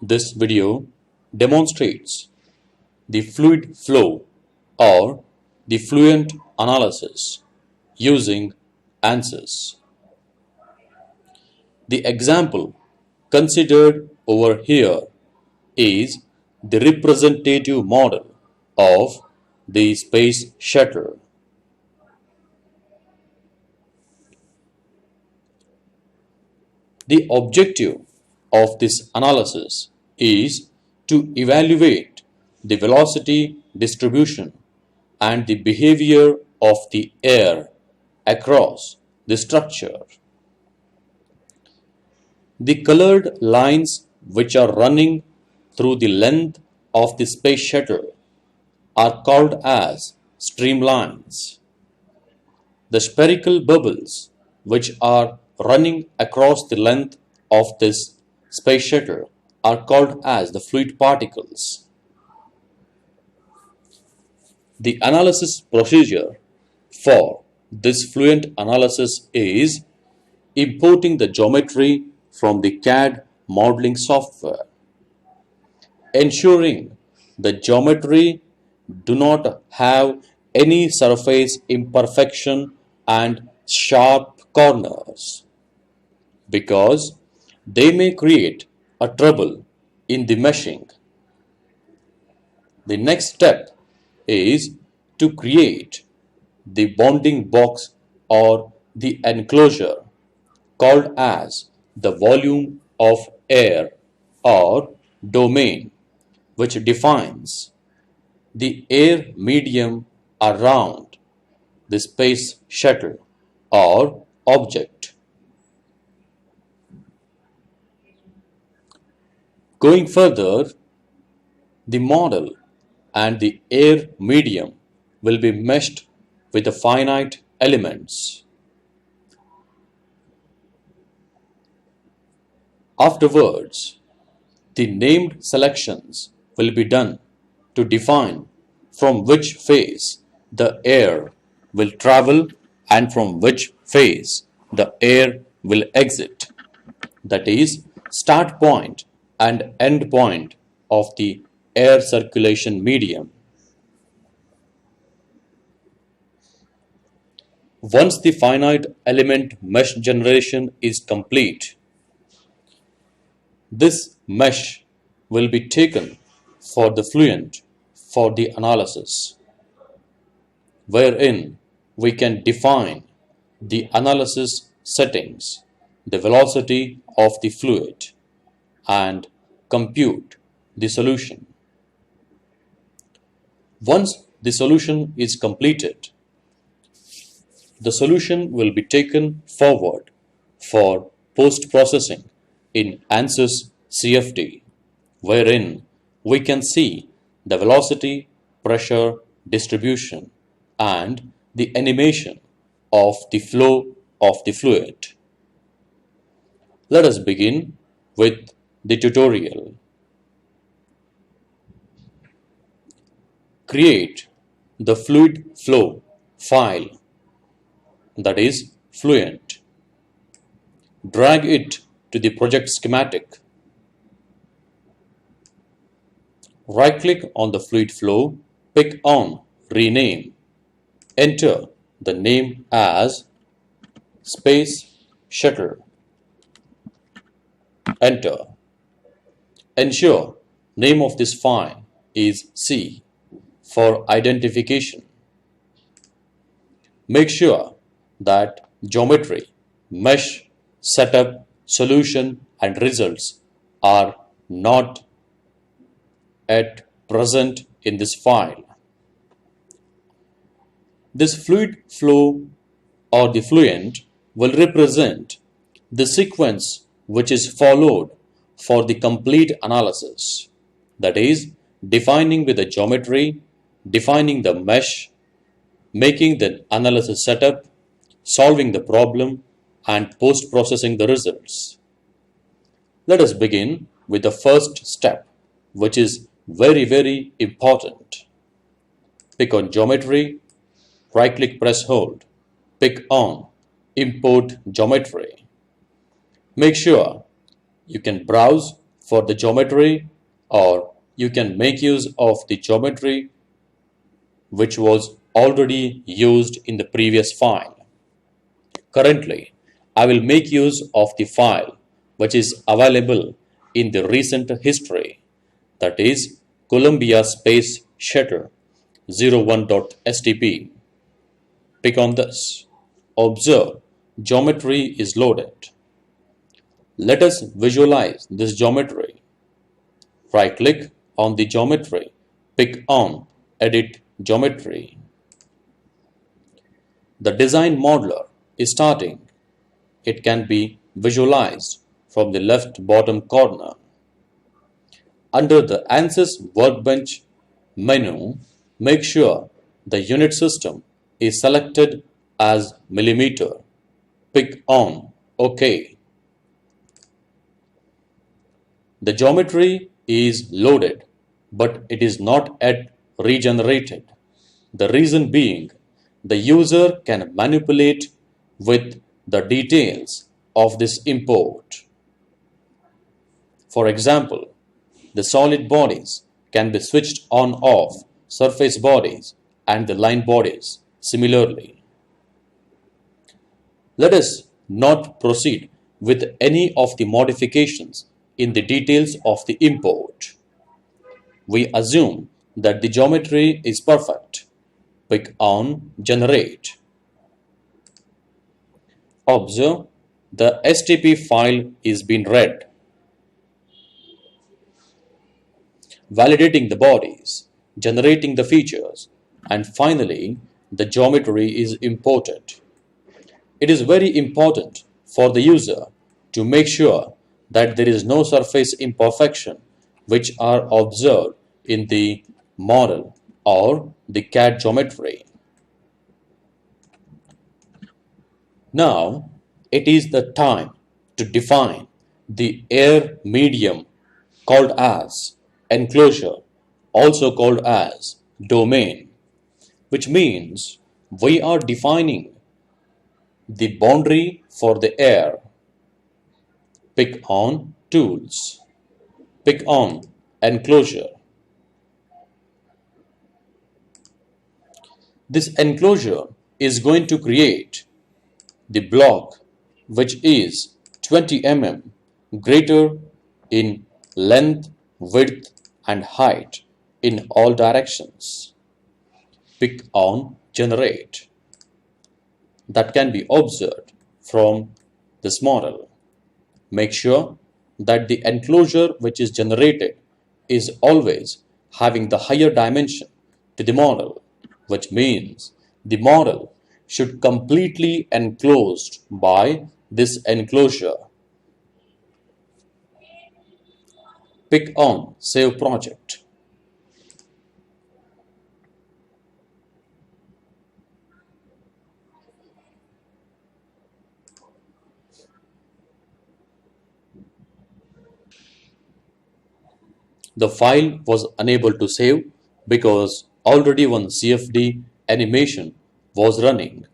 This video demonstrates the fluid flow or the fluent analysis using ANSYS. The example considered over here is the representative model of the Space Shuttle. The objective of this analysis is to evaluate the velocity distribution and the behavior of the air across the structure. The colored lines which are running through the length of the Space Shuttle are called as streamlines. The spherical bubbles which are running across the length of this Space Shuttle are called as the fluid particles. The analysis procedure for this fluent analysis is importing the geometry from the CAD modeling software, ensuring the geometry do not have any surface imperfection and sharp corners, because they may create a trouble in the meshing. The next step is to create the bounding box or the enclosure called as the volume of air or domain, which defines the air medium around the Space Shuttle or object. Going further, the model and the air medium will be meshed with the finite elements. Afterwards, the named selections will be done to define from which phase the air will travel and from which phase the air will exit, that is, start point and end point of the air circulation medium. Once the finite element mesh generation is complete, this mesh will be taken for the fluent for the analysis, wherein we can define the analysis settings, the velocity of the fluid, and compute the solution. Once the solution is completed, the solution will be taken forward for post-processing in ANSYS CFD, wherein we can see the velocity, pressure, distribution, and the animation of the flow of the fluid. Let us begin with the tutorial. Create the fluid flow file, that is Fluent. Drag it to the project schematic. Right-click on the fluid flow, pick on Rename. Enter the name as Space Shuttle. Enter. Ensure name of this file is C for identification. Make sure that geometry, mesh, setup, solution and results are not at present in this file. This fluid flow or the fluent will represent the sequence which is followed for the complete analysis, that is, defining with the geometry, defining the mesh, making the analysis setup, solving the problem, and post-processing the results. Let us begin with the first step, which is very important. Pick on Geometry, right-click, press hold, pick on Import Geometry. Make sure you can browse for the geometry, or you can make use of the geometry which was already used in the previous file. Currently, I will make use of the file which is available in the recent history, that is Columbia Space Shuttle 01.stp. Pick on this. Observe, geometry is loaded. Let us visualize this geometry. Right-click on the geometry, pick on Edit Geometry. The design modeler is starting. It can be visualized from the left bottom corner. Under the ANSYS Workbench menu, make sure the unit system is selected as millimeter. Pick on OK. The geometry is loaded, but it is not yet regenerated. The reason being, the user can manipulate with the details of this import. For example, the solid bodies can be switched on-off, surface bodies and the line bodies similarly. Let us not proceed with any of the modifications in the details of the import. We assume that the geometry is perfect. Click on Generate. Observe, the STP file is being read. Validating the bodies, generating the features, and finally, the geometry is imported. It is very important for the user to make sure that there is no surface imperfection which are observed in the model or the CAD geometry. Now, it is the time to define the air medium called as enclosure, also called as domain, which means we are defining the boundary for the air. Pick on Tools. Pick on Enclosure. This enclosure is going to create the block which is 20 mm greater in length, width and height in all directions. Pick on Generate. That can be observed from this model. Make sure that the enclosure which is generated is always having the higher dimension to the model, which means the model should completely enclosed by this enclosure. Pick on Save Project. The file was unable to save because already one CFD animation was running.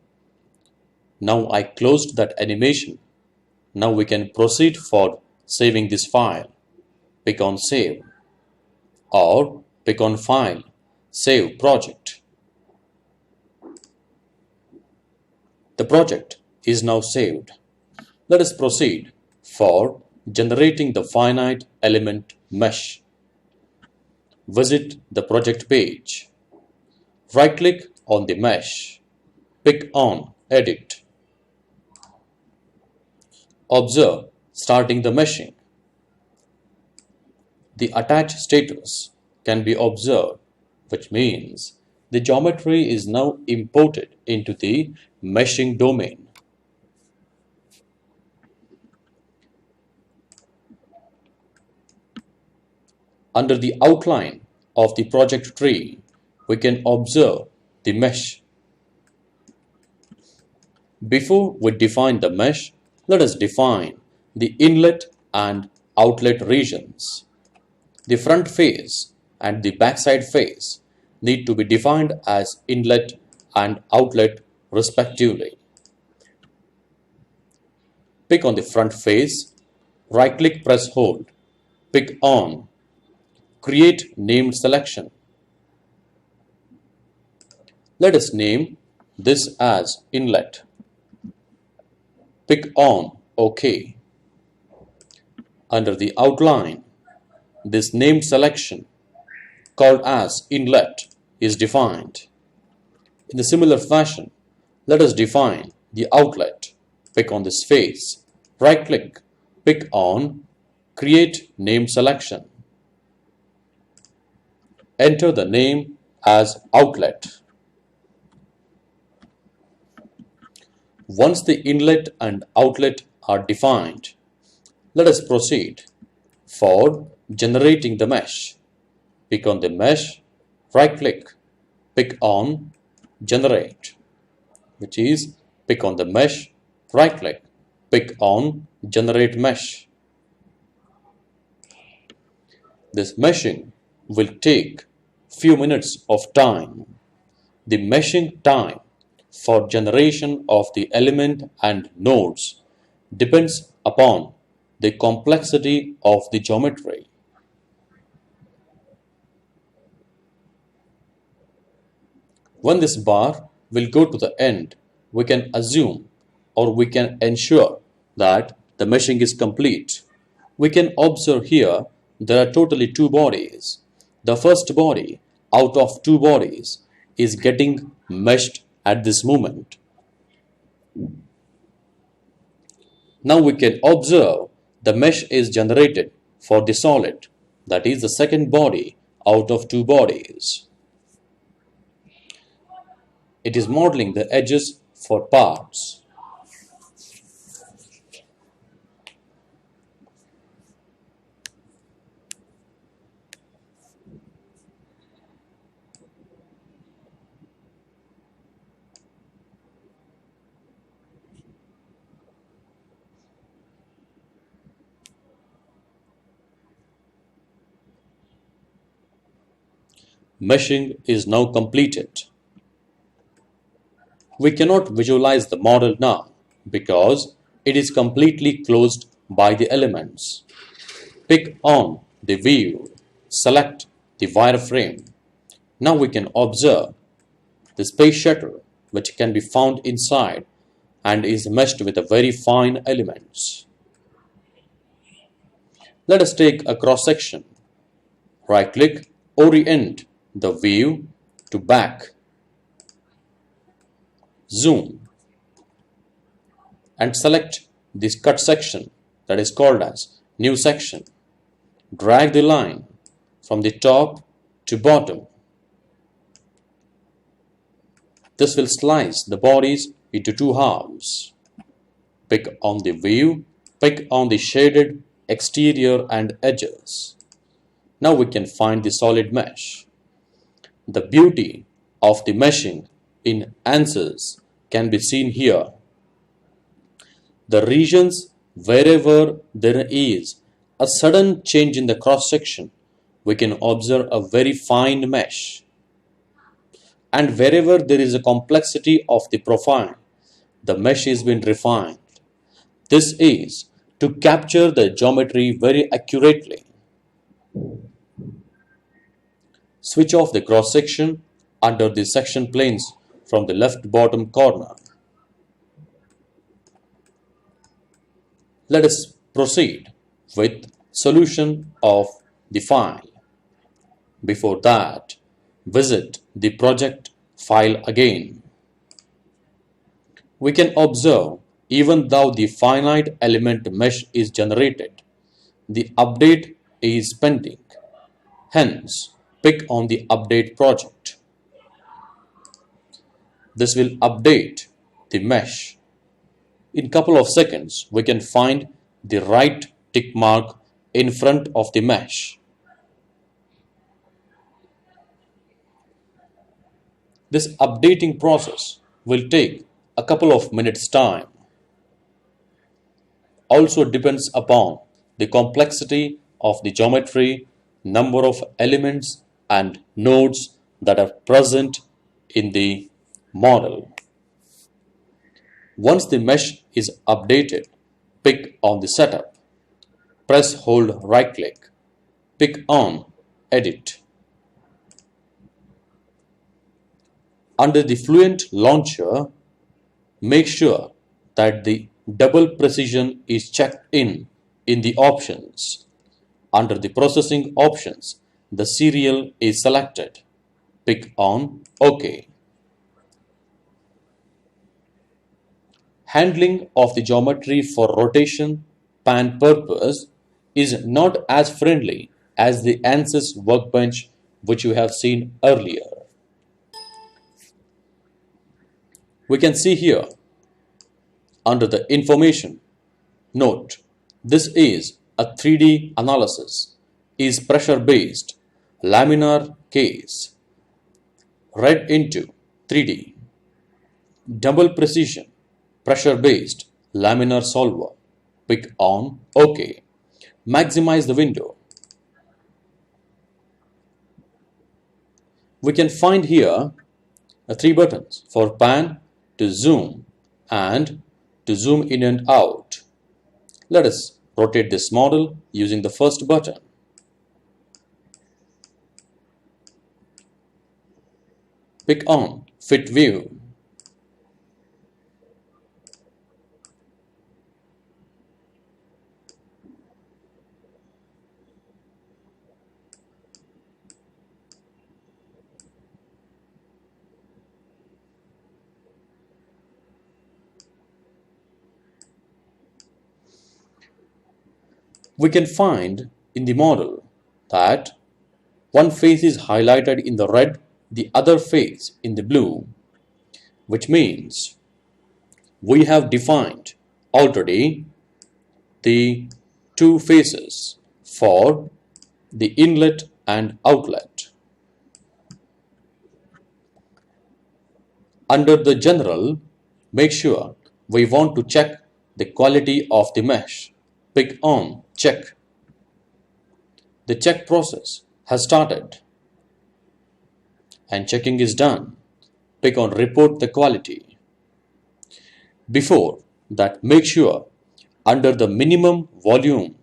Now I closed that animation. Now we can proceed for saving this file. Pick on Save or pick on File, Save Project. The project is now saved. Let us proceed for generating the finite element mesh. Visit the project page. Right-click on the mesh. Pick on Edit. Observe starting the meshing. The attach status can be observed, which means the geometry is now imported into the meshing domain. Under the outline of the project tree, we can observe the mesh. Before we define the mesh, let us define the inlet and outlet regions. The front face and the backside face need to be defined as inlet and outlet respectively. Pick on the front face, right-click, press hold. pick on Create Named Selection. Let us name this as Inlet. Pick on OK. Under the outline, this named selection called as Inlet is defined. In a similar fashion, let us define the outlet. Pick on this face. Right-click. Pick on Create Name Selection. Enter the name as Outlet. Once the inlet and outlet are defined, let us proceed for generating the mesh. Pick on the mesh, right-click, pick on Generate, which is pick on the mesh, right-click, pick on Generate Mesh. This meshing will take few minutes of time. The meshing time for generation of the element and nodes depends upon the complexity of the geometry. When this bar will go to the end, we can assume or we can ensure that the meshing is complete. We can observe here there are totally two bodies. The first body out of two bodies is getting meshed at this moment. Now we can observe the mesh is generated for the solid, that is the second body out of two bodies. It is modeling the edges for parts. Meshing is now completed. We cannot visualize the model now because it is completely closed by the elements. Pick on the view, select the wireframe. Now we can observe the space-shuttle which can be found inside and is meshed with a very fine elements. Let us take a cross-section. Right-click, orient the view to back, zoom, and select this cut section that is called as new section. Drag the line from the top to bottom. This will slice the bodies into two halves. Pick on the view, pick on the shaded exterior and edges. Now we can find the solid mesh. The beauty of the meshing in ANSYS can be seen here. The regions wherever there is a sudden change in the cross-section, we can observe a very fine mesh. And wherever there is a complexity of the profile, the mesh is been refined. This is to capture the geometry very accurately. Switch off the cross-section under the section planes from the left bottom corner. Let us proceed with solution of the file. Before that, visit the project file again. We can observe even though the finite element mesh is generated, the update is pending. Hence, pick on the update project. This will update the mesh. In couple of seconds, we can find the right tick mark in front of the mesh. This updating process will take a couple of minutes time. Also depends upon the complexity of the geometry, number of elements and nodes that are present in the model. Once the mesh is updated, pick on the setup. Press hold right click Pick on Edit. Under the Fluent launcher, make sure that the double precision is checked in the options. Under the processing options, the serial is selected. Pick on OK. Handling of the geometry for rotation pan purpose is not as friendly as the ANSYS Workbench which you have seen earlier. We can see here under the information, note, this is a 3D analysis, is pressure based, laminar case, read into 3D, double precision, pressure based, laminar solver. Pick on OK. Maximize the window. We can find here three buttons for pan, to zoom, and to zoom in and out. Let us rotate this model using the first button. Pick on Fit View. We can find in the model that one face is highlighted in the red, the other face in the blue, which means we have defined already the two faces for the inlet and outlet. Under the general, make sure we want to check the quality of the mesh. Pick on Check. The check process has started and checking is done. Pick on Report the quality. Before that, make sure under the minimum volume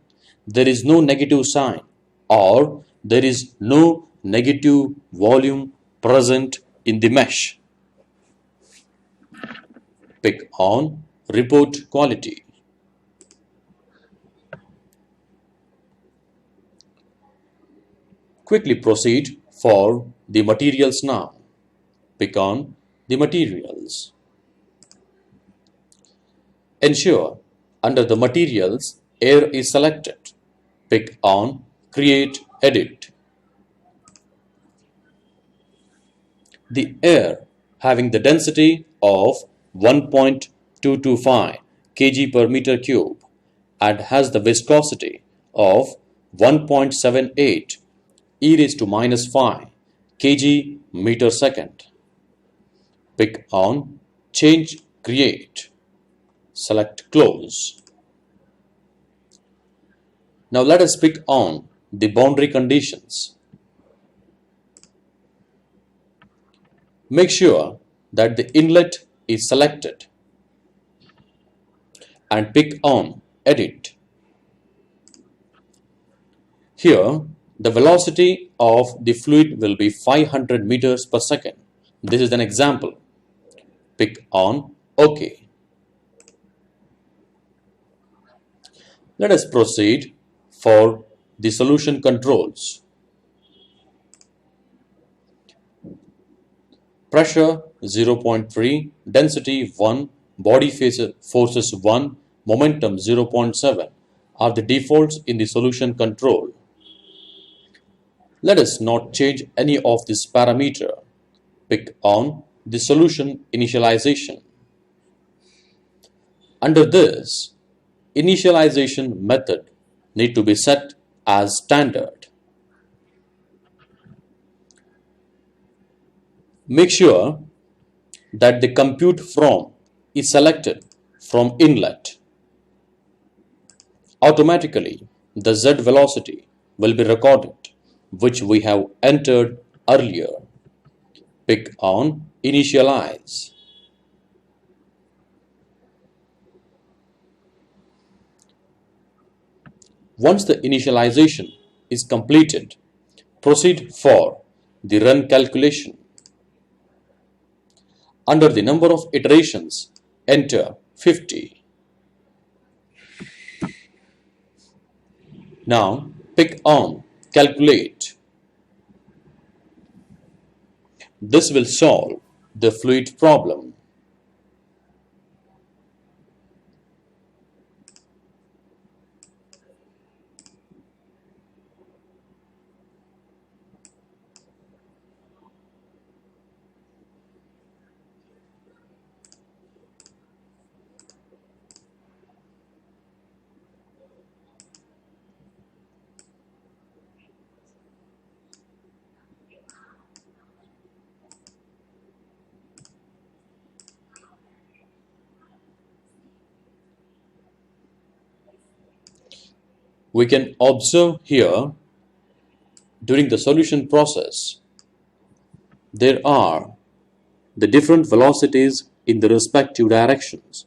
there is no negative sign or there is no negative volume present in the mesh. Pick on Report quality. Quickly proceed for the materials now. Pick on the materials. Ensure under the materials air is selected. Pick on Create Edit. The air having the density of 1.225 kg per meter cube and has the viscosity of 1.78 e raised to minus 5 kg meter second. Pick on Change Create. Select Close. Now let us pick on the boundary conditions. Make sure that the inlet is selected and pick on Edit. Here the velocity of the fluid will be 500 meters per second. This is an example. Pick on OK. Let us proceed for the solution controls. Pressure 0.3, density 1, body forces 1, momentum 0.7 are the defaults in the solution control. Let us not change any of this parameter. Pick on the solution initialization. Under this, initialization method need to be set as standard. Make sure that the compute from is selected from inlet. Automatically, the z velocity will be recorded, which we have entered earlier. Pick on Initialize. Once the initialization is completed, proceed for the run calculation. Under the number of iterations, enter 50. Now pick on Calculate. This will solve the fluid problem. We can observe here during the solution process there are the different velocities in the respective directions: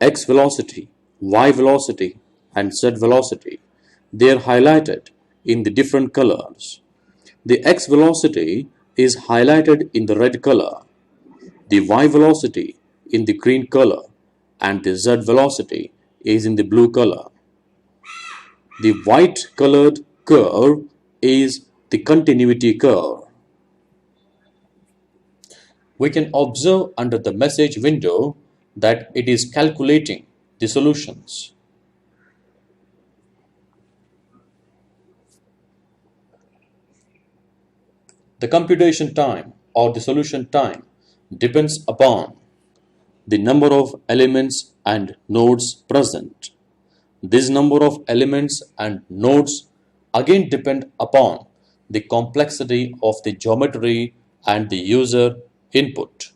x velocity, y velocity and z velocity. They are highlighted in the different colors. The x velocity is highlighted in the red color, the y velocity in the green color, and the z velocity is in the blue color. The white colored curve is the continuity curve. We can observe under the message window that it is calculating the solutions. The computation time or the solution time depends upon the number of elements and nodes present. This number of elements and nodes again depend upon the complexity of the geometry and the user input.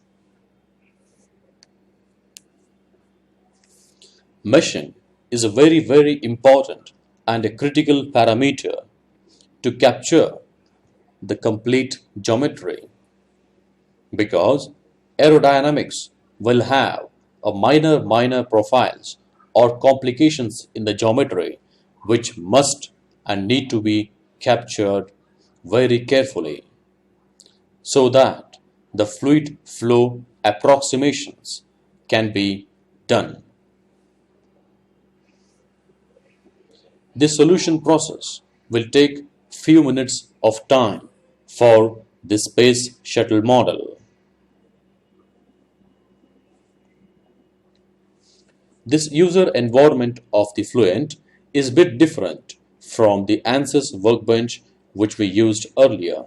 Meshing is a very important and a critical parameter to capture the complete geometry, because aerodynamics will have a minor profiles or complications in the geometry which must and need to be captured very carefully so that the fluid flow approximations can be done. This solution process will take few minutes of time for the space shuttle model. This user environment of the Fluent is a bit different from the ANSYS Workbench which we used earlier.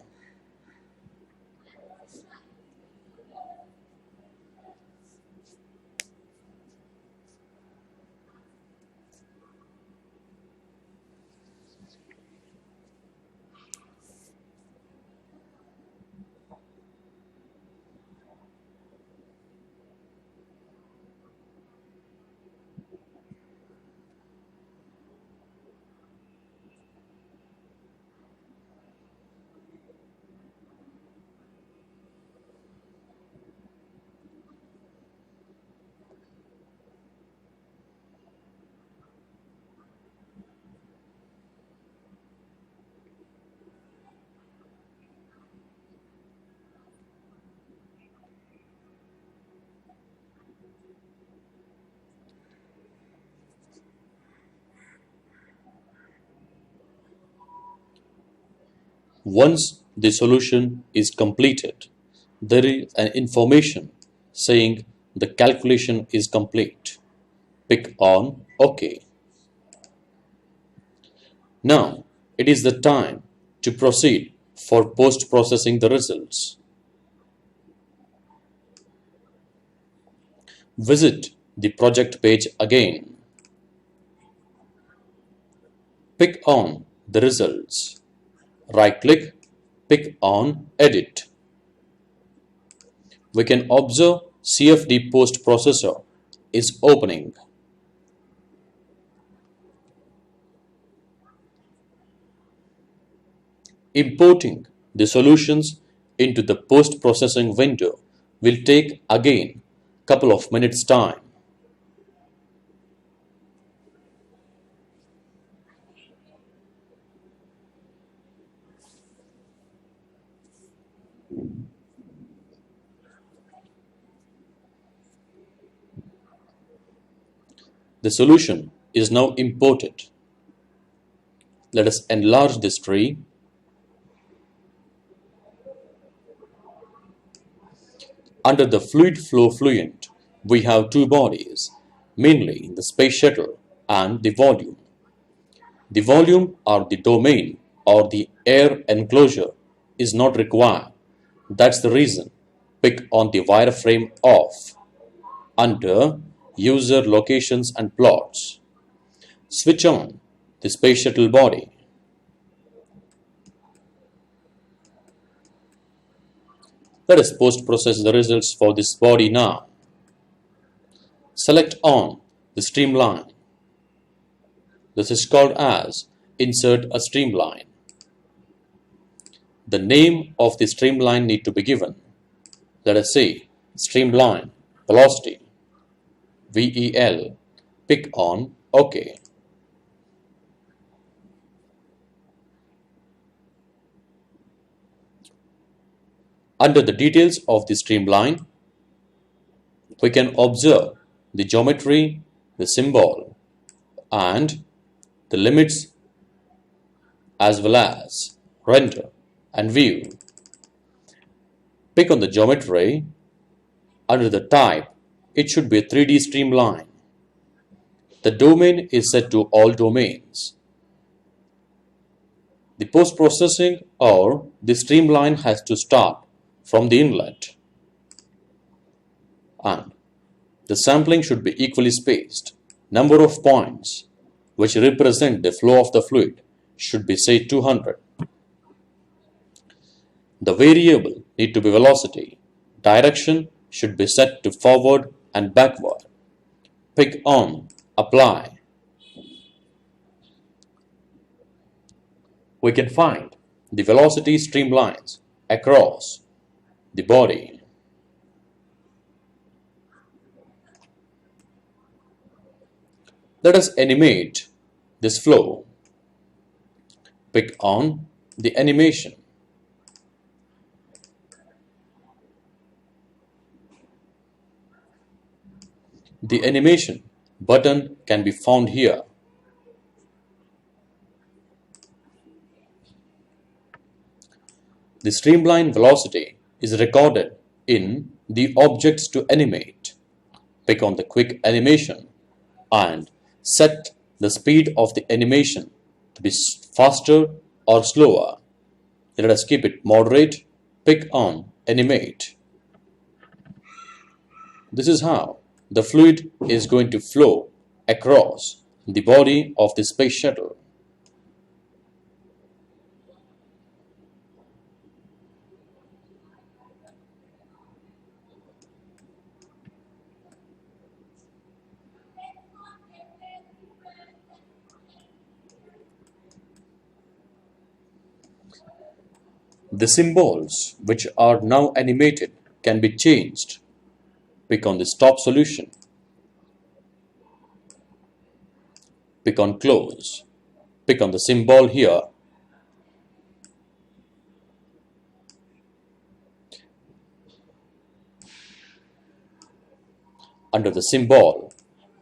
Once the solution is completed, there is an information saying the calculation is complete. Pick on OK. Now it is the time to proceed for post-processing the results. Visit the project page again. Pick on the results. Right-click, pick on Edit. We can observe CFD post-processor is opening. Importing the solutions into the post-processing window will take again couple of minutes time. The solution is now imported. Let us enlarge this tree. Under the fluid flow fluent, we have two bodies, mainly the space shuttle and the volume. The volume or the domain or the air enclosure is not required. That's the reason. Pick on the wireframe off. Under User Locations and Plots, switch on the Space Shuttle body. Let us post-process the results for this body now. Select on the streamline. This is called as Insert a Streamline. The name of the streamline need to be given. Let us say Streamline Velocity VEL. Pick on OK. Under the details of the streamline, we can observe the geometry, the symbol, and the limits, as well as render and view. Pick on the geometry. Under the type, it should be a 3D streamline. The domain is set to all domains. The post-processing or the streamline has to start from the inlet, and the sampling should be equally spaced. Number of points which represent the flow of the fluid should be say 200. The variable need to be velocity. Direction should be set to forward and backward. Pick on Apply. We can find the velocity streamlines across the body. Let us animate this flow. Pick on the animation. The animation button can be found here. The streamline velocity is recorded in the Objects to Animate. Pick on the Quick Animation and set the speed of the animation to be faster or slower. Let us keep it moderate. Pick on Animate. This is how the fluid is going to flow across the body of the space shuttle. The symbols which are now animated can be changed. Pick on the Stop solution. Pick on Close. Pick on the symbol here. Under the symbol,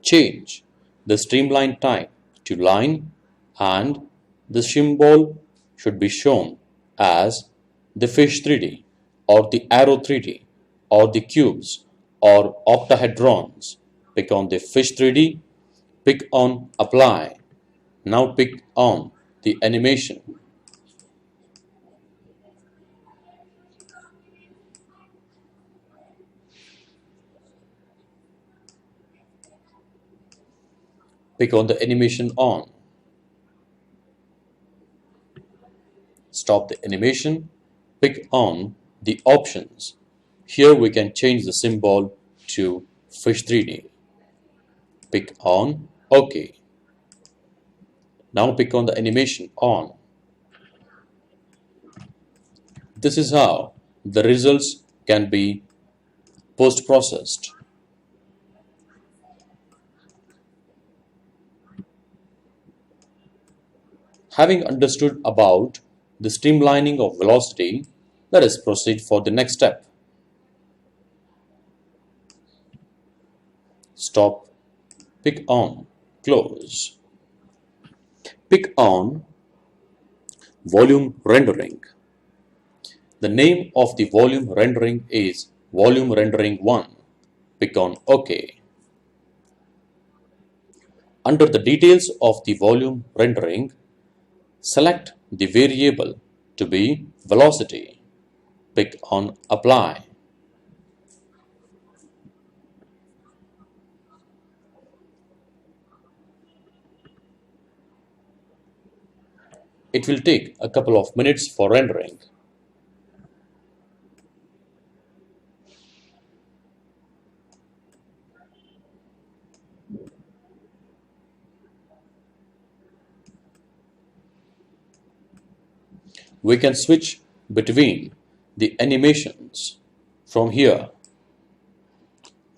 change the streamline type to line, and the symbol should be shown as the fish 3D or the arrow 3D or the cubes or octahedrons. Pick on the fish 3D, pick on Apply. Now pick on the animation. Pick on the animation on. Stop the animation. Pick on the options. Here we can change the symbol to fish 3D. Pick on OK. Now pick on the animation on. This is how the results can be post-processed. Having understood about the streamlining of velocity, let us proceed for the next step. Stop, pick on close. Pick on volume rendering. The name of the volume rendering is volume rendering 1. Pick on OK. Under the details of the volume rendering, select the variable to be velocity. Pick on Apply. It will take a couple of minutes for rendering. We can switch between the animations from here.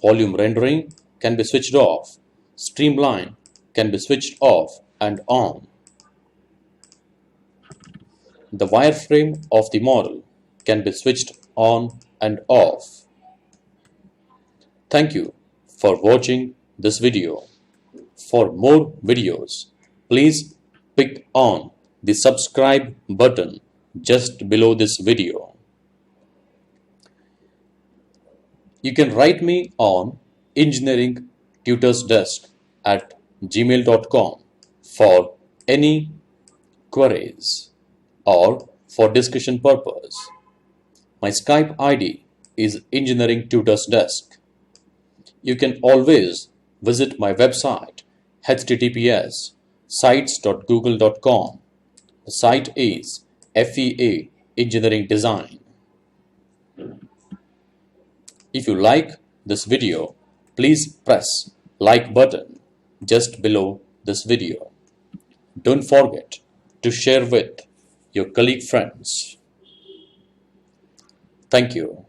Volume rendering can be switched off. Streamline can be switched off and on. The wireframe of the model can be switched on and off. Thank you for watching this video. For more videos, please click on the subscribe button just below this video. You can write me on engineeringtutorsdesk@gmail.com for any queries or for discussion purpose. My Skype ID is engineeringtutorsdesk. You can always visit my website https://sites.google.com. The site is FEA Engineering Design. If you like this video, please press like button just below this video. Don't forget to share with your colleague friends. Thank you.